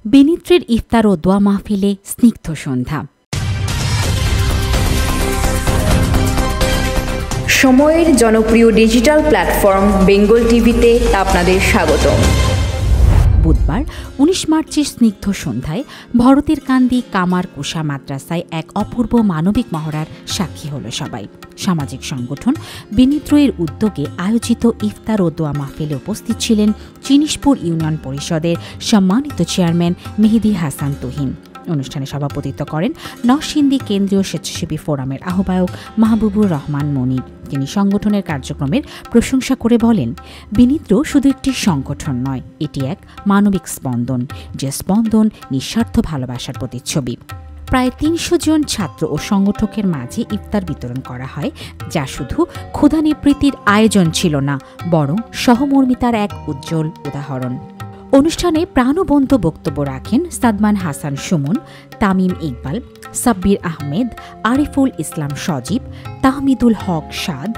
বিনিদ্রের ইফতার ও দোয়া মাহফিলে স্নিগ্ধ সন্ধ্যা। সময়ের জনপ্রিয় ডিজিটাল প্ল্যাটফর্ম বেঙ্গল টিভিতে আপনাদের স্বাগত। বুধবার ১৯ মার্চের স্নিগ্ধ সন্ধ্যায় ভরতের কান্দি কামার কুশা মাদ্রাসায় এক অপূর্ব মানবিক মহড়ার সাক্ষী হল সবাই। সামাজিক সংগঠন বিনিদ্রের উদ্যোগে আয়োজিত ইফতার ও দোয়া মাহফিলে উপস্থিত ছিলেন চিনিশপুর ইউনিয়ন পরিষদের সম্মানিত চেয়ারম্যান মেহেদী হাসান তুহিন। অনুষ্ঠানে সভাপতিত্ব করেন নরসিংদী কেন্দ্রীয় স্বেচ্ছাসেবী ফোরামের আহ্বায়ক মাহবুবুর রহমান মনির। তিনি সংগঠনের কার্যক্রমের প্রশংসা করে বলেন, বিনিদ্র শুধু একটি সংগঠন নয়, এটি এক মানবিক স্পন্দন, যে স্পন্দন নিঃস্বার্থ ভালোবাসার প্রতিচ্ছবি। প্রায় ৩০০ জন ছাত্র ও সংগঠকের মাঝে ইফতার বিতরণ করা হয়, যা শুধু ক্ষুধানিবৃত্তির আয়োজন ছিল না, বরং সহমর্মিতার এক উজ্জ্বল উদাহরণ। অনুষ্ঠানে প্রাণবন্ত বক্তব্য রাখেন সাদমান হাসান সুমন, তামিম ইকবাল, সাব্বির আহমেদ, আরিফুল ইসলাম সজীব, তাহমিদুল হক সাদ,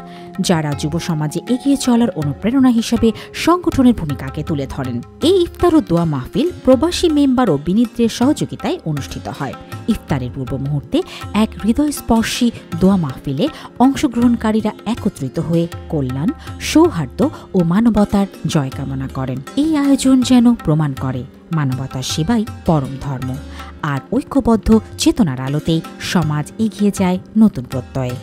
যারা যুব সমাজে এগিয়ে চলার অনুপ্রেরণা হিসেবে সংগঠনের ভূমিকাকে তুলে ধরেন। এই ইফতার ও দোয়া মাহফিল প্রবাসী মেম্বার ও বিনিদ্রের সহযোগিতায় অনুষ্ঠিত হয়। ইফতারের পূর্ব মুহূর্তে এক হৃদয়স্পর্শী দোয়া মাহফিলে অংশগ্রহণকারীরা একত্রিত হয়ে কল্যাণ, সৌহার্দ্য ও মানবতার জয় কামনা করেন। এই আয়োজন যেন প্রমাণ করে মানবতার সেবাই পরম ধর্ম, আর ঐক্যবদ্ধ চেতনার আলোতেই সমাজ এগিয়ে যায় নতুন প্রত্যয়ে।